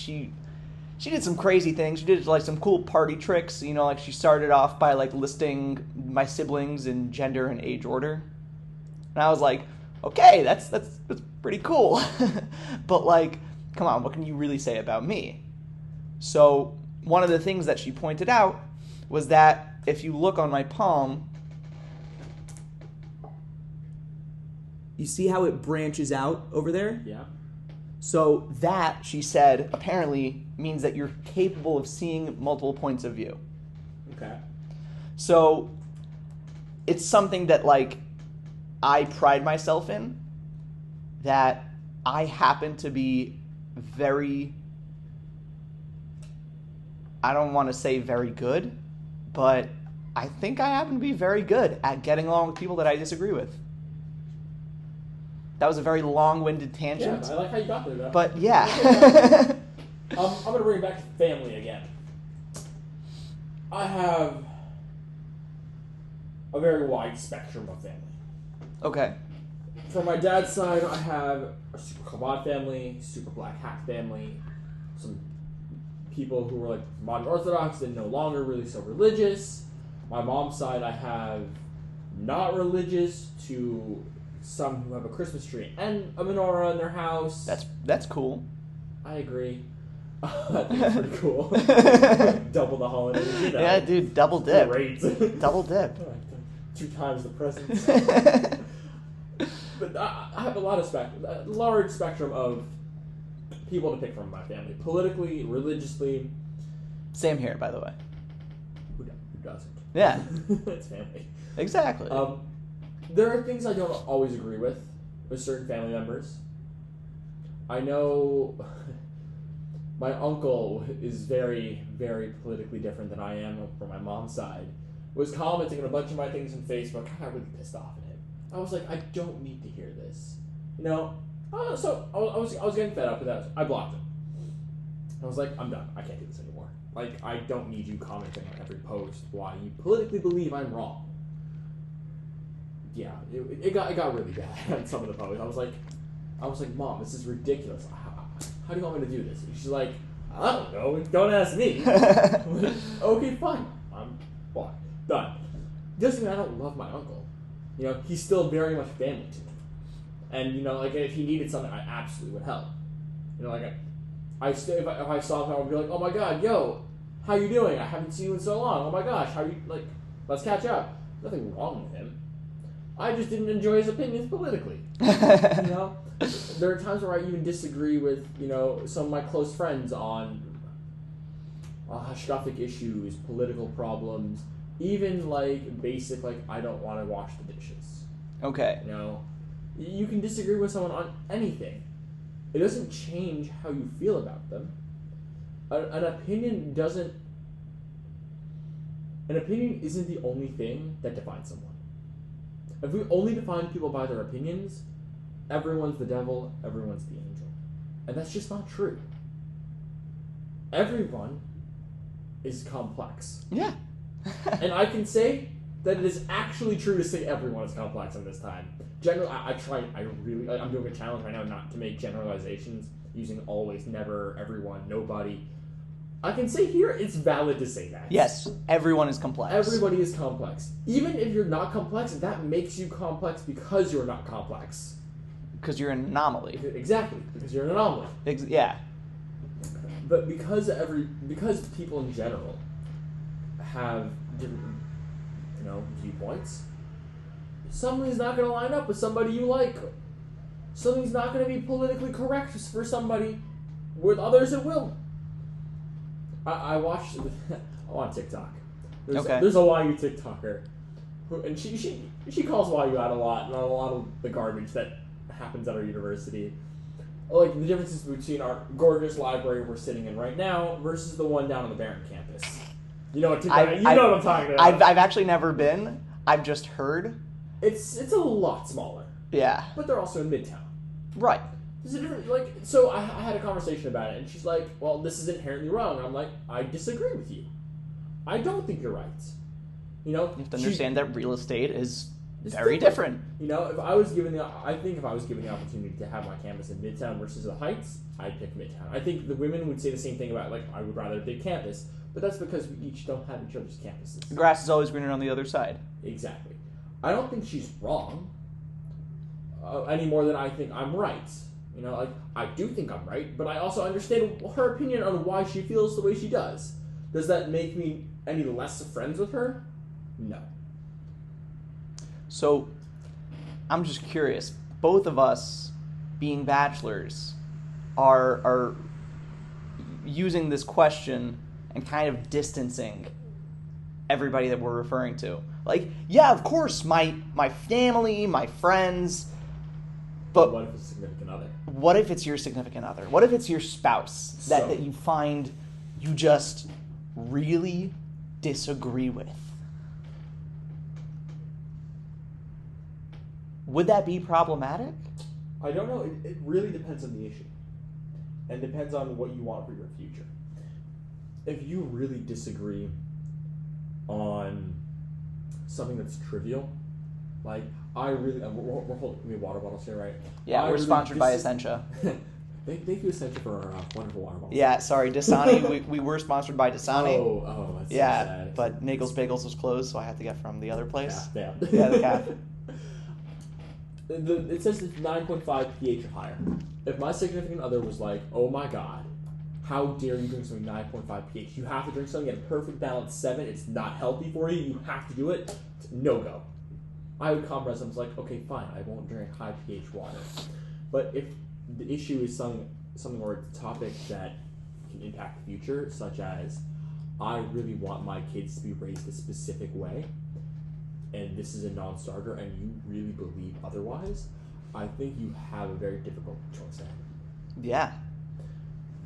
[SPEAKER 1] did some crazy things. She did like some cool party tricks. Like she started off by like listing my siblings in gender and age order, and I was like, okay, that's pretty cool. But like, come on, what can you really say about me? So one of the things that she pointed out was that if you look on my palm, you see how it branches out over there?
[SPEAKER 2] Yeah.
[SPEAKER 1] So that, she said, apparently means that you're capable of seeing multiple points of view.
[SPEAKER 2] Okay.
[SPEAKER 1] So it's something that, like, I pride myself in, that I happen to be very, I don't want to say very good, but I think I happen to be very good at getting along with people that I disagree with. That was a very long-winded tangent.
[SPEAKER 2] Yeah, I like how you got there, though.
[SPEAKER 1] But yeah.
[SPEAKER 2] I'm going to bring it back to family again. I have a very wide spectrum of family.
[SPEAKER 1] Okay.
[SPEAKER 2] From my dad's side, I have a super Chabad family, super black hat family, some people who were like modern Orthodox and no longer really so religious. My mom's side, I have not religious to some who have a Christmas tree and a menorah in their house.
[SPEAKER 1] That's cool.
[SPEAKER 2] I agree. I think it's pretty cool. Double the holidays, you know.
[SPEAKER 1] Yeah, dude, double dip.
[SPEAKER 2] Great.
[SPEAKER 1] Double dip.
[SPEAKER 2] 2 times the presents. But I have a large spectrum of people to pick from in my family. Politically, religiously.
[SPEAKER 1] Same here, by the way.
[SPEAKER 2] Who doesn't?
[SPEAKER 1] Yeah.
[SPEAKER 2] It's family.
[SPEAKER 1] Exactly.
[SPEAKER 2] There are things I don't always agree with certain family members. I know my uncle is very, very politically different than I am from my mom's side. Was commenting on a bunch of my things on Facebook. I got really pissed off at him. I was like, I don't need to hear this. You know? So I was getting fed up with that. I blocked him. I was like, I'm done. I can't do this anymore. Like, I don't need you commenting on every post why you politically believe I'm wrong. Yeah, it got really bad on some of the posts. I was like, Mom, this is ridiculous. How do you want me to do this? And she's like, I don't know. Don't ask me. I'm like, okay, fine. I'm blocked. Done. Doesn't mean I don't love my uncle. You know, he's still very much family to me. And, you know, like, if he needed something, I absolutely would help. You know, like, if I saw him, I would be like, oh my god, yo, how you doing? I haven't seen you in so long. Oh my gosh, how you, like, let's catch up. Nothing wrong with him. I just didn't enjoy his opinions politically. You know? There are times where I even disagree with, you know, some of my close friends on hashkafic issues, political problems, even, like, basic, like, I don't want to wash the dishes.
[SPEAKER 1] Okay.
[SPEAKER 2] You know? You can disagree with someone on anything. It doesn't change how you feel about them. An opinion isn't the only thing that defines someone. If we only define people by their opinions, everyone's the devil, everyone's the angel. And that's just not true. Everyone is complex.
[SPEAKER 1] Yeah.
[SPEAKER 2] And I can say that it is actually true to say everyone is complex in this time. I'm doing a challenge right now not to make generalizations using always, never, everyone, nobody. I can say here it's valid to say that.
[SPEAKER 1] Yes, everyone is complex.
[SPEAKER 2] Everybody is complex. Even if you're not complex, that makes you complex because you're not complex.
[SPEAKER 1] Because you're an anomaly.
[SPEAKER 2] Exactly, because you're an anomaly.
[SPEAKER 1] Yeah.
[SPEAKER 2] But because people in general have different, you know, viewpoints, somebody's not going to line up with somebody you like. Something's not going to be politically correct for somebody. With others, it will. I watched on TikTok. There's a YU TikToker, and she calls YU out a lot, and on a lot of the garbage that happens at our university. Like the differences between our gorgeous library we're sitting in right now versus the one down on the Barron campus. You know what TikTok? You know what I'm talking about.
[SPEAKER 1] I've actually never been. I've just heard.
[SPEAKER 2] It's a lot smaller.
[SPEAKER 1] Yeah.
[SPEAKER 2] But they're also in Midtown.
[SPEAKER 1] Right.
[SPEAKER 2] There's a different, like, so I had a conversation about it, and she's like, well, this is inherently wrong. And I'm like, I disagree with you. I don't think you're right. You know?
[SPEAKER 1] You have to understand that real estate is
[SPEAKER 2] It's
[SPEAKER 1] very different.
[SPEAKER 2] You know, if I was given the opportunity to have my campus in Midtown versus the Heights, I'd pick Midtown. I think the women would say the same thing about, like, I would rather a big campus, but that's because we each don't have each other's campuses.
[SPEAKER 1] The grass is always greener on the other side.
[SPEAKER 2] Exactly. I don't think she's wrong any more than I think I'm right. You know, like, I do think I'm right, but I also understand her opinion on why she feels the way she does. Does that make me any less friends with her? No.
[SPEAKER 1] So, I'm just curious. Both of us, being bachelors, are using this question and kind of distancing everybody that we're referring to. Like, yeah, of course, my family, my friends, but
[SPEAKER 2] what if it's a significant other?
[SPEAKER 1] What if it's your significant other? What if it's your spouse that you find you just really disagree with? Would that be problematic?
[SPEAKER 2] I don't know. It really depends on the issue. And depends on what you want for your future. If you really disagree on something that's trivial, like, we're holding water bottles here, right?
[SPEAKER 1] Yeah, we're sponsored by Essentia.
[SPEAKER 2] Thank you, Essential, for our wonderful water bottles.
[SPEAKER 1] Yeah, sorry, Dasani. we were sponsored by Dasani.
[SPEAKER 2] Oh, that's
[SPEAKER 1] yeah,
[SPEAKER 2] so sad.
[SPEAKER 1] but Nagel's Bagels was closed, so I had to get from the other place.
[SPEAKER 2] Yeah,
[SPEAKER 1] yeah, the calf.
[SPEAKER 2] It says it's 9.5 pH or higher. If my significant other was like, oh my god, how dare you drink something 9.5 pH? You have to drink something at a perfect balance 7. It's not healthy for you. You have to do it. No go. I would compromise. I was like, okay, fine. I won't drink high pH water. But if the issue is something or a topic that can impact the future, such as I really want my kids to be raised a specific way, and this is a non-starter, and you really believe otherwise, I think you have a very difficult choice ahead.
[SPEAKER 1] Yeah.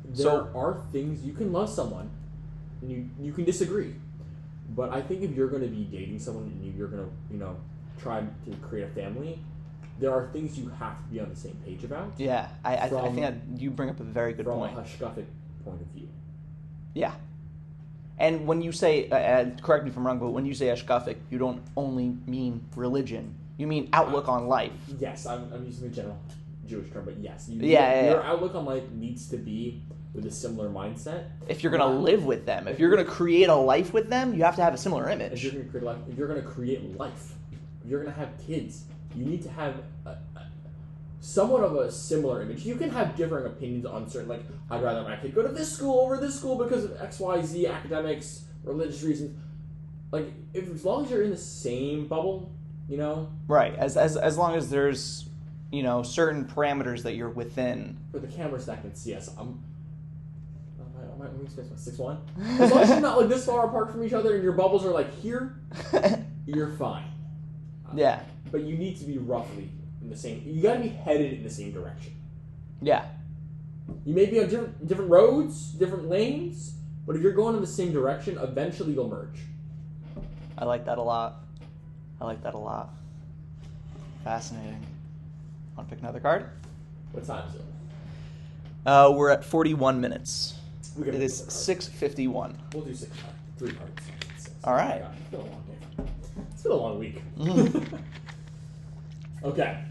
[SPEAKER 2] There are things you can love someone, and you can disagree, but I think if you're going to be dating someone and you're going to try to create a family, there are things you have to be on the same page about.
[SPEAKER 1] Yeah, I think that you bring up a very good point.
[SPEAKER 2] From a Hushkuffic point of view.
[SPEAKER 1] Yeah. And when you say, correct me if I'm wrong, but when you say Hushkuffic, you don't only mean religion. You mean outlook on life.
[SPEAKER 2] Yes, I'm using the general Jewish term, but yes. Your outlook on life needs to be with a similar mindset.
[SPEAKER 1] If you're going to live with them, if you're going to create a life with them, you have to have a similar image.
[SPEAKER 2] If you're going to create life, if you're going to create life, if you're going to have kids, you need to have somewhat of a similar image. You can have differing opinions on certain, like, I'd rather my kid go to this school over this school because of X, Y, Z, academics, religious reasons. Like, as long as you're in the same bubble,
[SPEAKER 1] Right. As long as there's, certain parameters that you're within.
[SPEAKER 2] For the cameras that can see us, I'm 6'1". As long as you're not like this far apart from each other and your bubbles are like here, you're fine.
[SPEAKER 1] Yeah.
[SPEAKER 2] But you need to be roughly in the same. You got to be headed in the same direction.
[SPEAKER 1] Yeah.
[SPEAKER 2] You may be on different roads, different lanes, but if you're going in the same direction, eventually you'll merge.
[SPEAKER 1] I like that a lot. Fascinating. Want to pick another card?
[SPEAKER 2] What time is it?
[SPEAKER 1] We're at 41 minutes. It is 6:51.
[SPEAKER 2] We'll do 6 cards. 3 cards. 6.
[SPEAKER 1] All right.
[SPEAKER 2] It's been a long day. It's been a long week. Okay.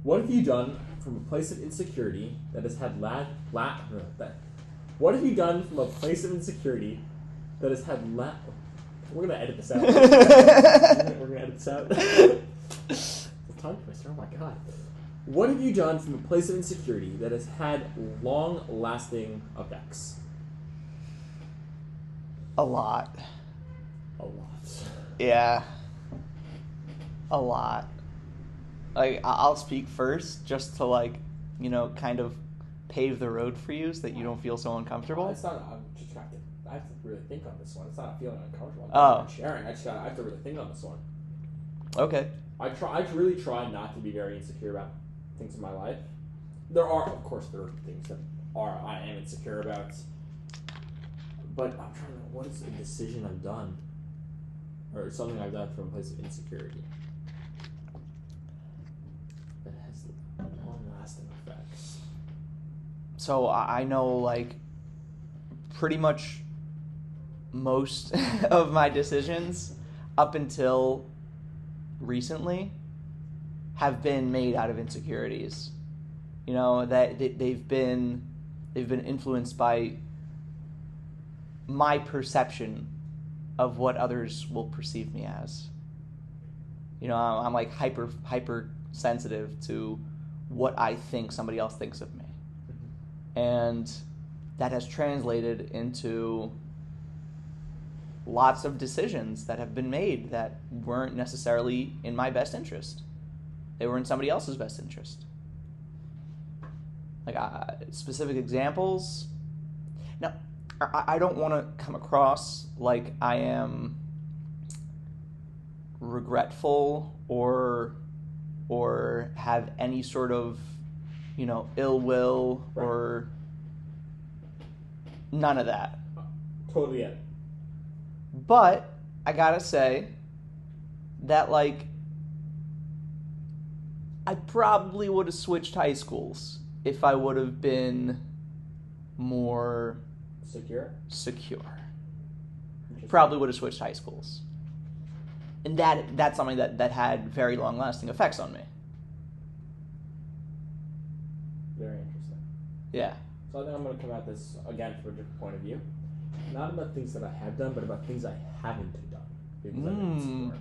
[SPEAKER 2] What have you done from a place of insecurity that has had What have you done from a place of insecurity that has had We're gonna edit this out. We're gonna edit this out. It's a tongue twister. Oh my god. What have you done from a place of insecurity that has had long-lasting effects?
[SPEAKER 1] A lot.
[SPEAKER 2] A lot.
[SPEAKER 1] Yeah. A lot. Like, I'll speak first just to, kind of pave the road for you so that you don't feel so uncomfortable.
[SPEAKER 2] It's not. I have to really think on this one. It's not feeling uncomfortable.
[SPEAKER 1] Oh.
[SPEAKER 2] I'm sharing. I have to really think on this one.
[SPEAKER 1] Okay.
[SPEAKER 2] I really try not to be very insecure about things in my life. There are things that I am insecure about. But I'm trying to know, what is a decision I've done? Or something I've done from a place of insecurity that has long-lasting effects.
[SPEAKER 1] So I know, pretty much most of my decisions up until recently have been made out of insecurities. That they've been influenced by my perception of what others will perceive me as. I'm hyper sensitive to what I think somebody else thinks of me. Mm-hmm. And that has translated into lots of decisions that have been made that weren't necessarily in my best interest. They were in somebody else's best interest. Specific examples. Now, I don't want to come across like I am regretful or have any sort of, ill will or none of that.
[SPEAKER 2] Totally it.
[SPEAKER 1] But I gotta say that, I probably would have switched high schools if I would have been more
[SPEAKER 2] secure.
[SPEAKER 1] Probably would have switched high schools. And that's something that had very long-lasting effects on me. Yeah.
[SPEAKER 2] So I think I'm going to come at this again from a different point of view. Not about things that I have done, but about things I haven't done. Because I'm insecure.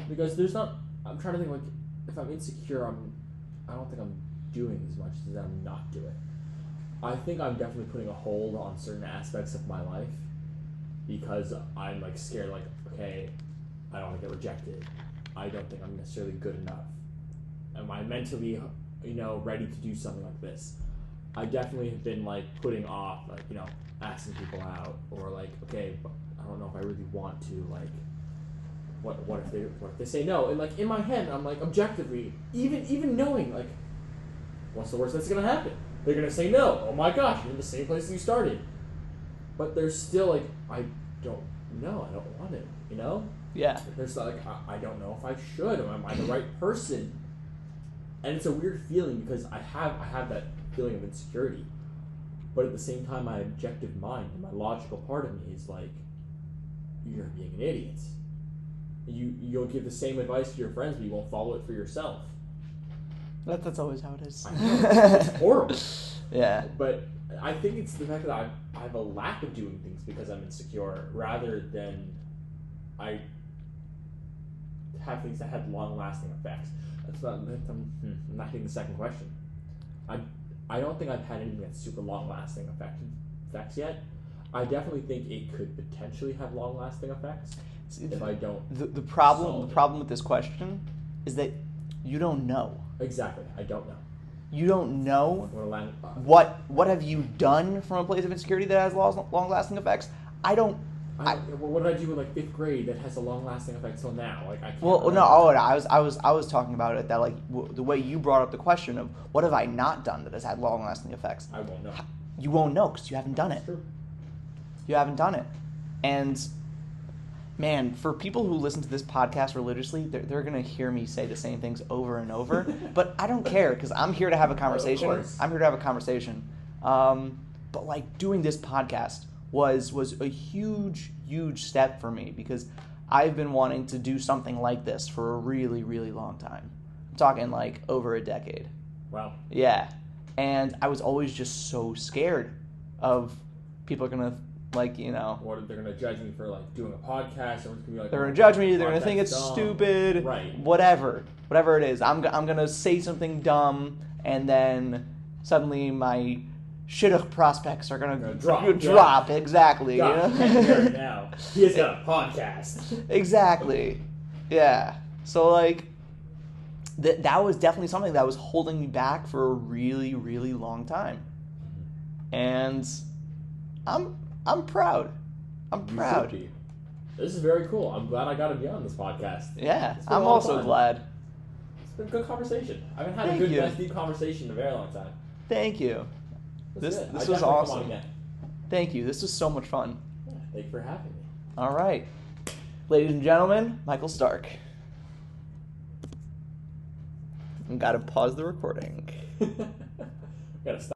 [SPEAKER 2] Because there's not... I'm trying to think, like, if I'm insecure, I don't think I'm doing as much as I'm not doing. I think I'm definitely putting a hold on certain aspects of my life because I'm, like, scared, like, okay, I don't want to get rejected. I don't think I'm necessarily good enough. Am I mentally, ready to do something like this? I definitely have been, like, putting off, like, asking people out, or, like, okay, but I don't know if I really want to, like, what if they say no? And, like, in my head, I'm like, objectively, even knowing, like, what's the worst that's gonna happen? They're gonna say no. Oh my gosh, you're in the same place you started. But there's still, like, I don't know. I don't want to.
[SPEAKER 1] Yeah.
[SPEAKER 2] There's like, I don't know if I should. Am I the right person? And it's a weird feeling because I have that feeling of insecurity. But at the same time, my objective mind and my logical part of me is like, you're being an idiot. You'll give the same advice to your friends, but you won't follow it for yourself.
[SPEAKER 1] That's always how it is.
[SPEAKER 2] I know, it's horrible.
[SPEAKER 1] Yeah.
[SPEAKER 2] But I think it's the fact that I have a lack of doing things because I'm insecure, rather than I have things that had long-lasting effects. I'm not hitting the second question. I don't think I've had anything that's super long-lasting effects yet. I definitely think it could potentially have long-lasting effects if I don't.
[SPEAKER 1] The problem with this question is that you don't know.
[SPEAKER 2] Exactly, I don't know.
[SPEAKER 1] You don't know what have you done from a place of insecurity that has long-lasting effects.
[SPEAKER 2] What did I do in like 5th grade that has a long-lasting effect till now? Like I can't.
[SPEAKER 1] Well,
[SPEAKER 2] remember.
[SPEAKER 1] no. I was talking about it that like the way you brought up the question of what have I not done that has had long-lasting effects.
[SPEAKER 2] I won't know.
[SPEAKER 1] You won't know because you haven't done it.
[SPEAKER 2] That's true.
[SPEAKER 1] You haven't done it, and man, for people who listen to this podcast religiously, they're gonna hear me say the same things over and over. But I don't care because I'm here to have a conversation. I'm here to have a conversation. But like doing this podcast was a huge step for me because I've been wanting to do something like this for a really, really long time. I'm talking like over a decade.
[SPEAKER 2] Wow.
[SPEAKER 1] Yeah. And I was always just so scared of people are going to, like,
[SPEAKER 2] What, they're going to judge me for, like, doing a podcast? Everyone's going to be like...
[SPEAKER 1] They're going to judge me. They're going to think it's stupid.
[SPEAKER 2] Right.
[SPEAKER 1] Whatever it is. I'm going to say something dumb, and then suddenly my shidduch prospects are going to drop.
[SPEAKER 2] Yeah.
[SPEAKER 1] Exactly.
[SPEAKER 2] Gosh, now. He has got a podcast.
[SPEAKER 1] Exactly. Yeah. So, like, that was definitely something that was holding me back for a really, really long time. And I'm proud. I'm proud.
[SPEAKER 2] You should be. This is very cool. I'm glad I got to be on this podcast.
[SPEAKER 1] Yeah, I'm also glad.
[SPEAKER 2] It's been a good conversation. I haven't had a good, deep conversation in a very long time.
[SPEAKER 1] Thank you. This was awesome. Thank you. This was so much fun.
[SPEAKER 2] Yeah, thank you for having me.
[SPEAKER 1] All right. Ladies and gentlemen, Michael Stark. I've got to pause the recording.
[SPEAKER 2] Gotta stop.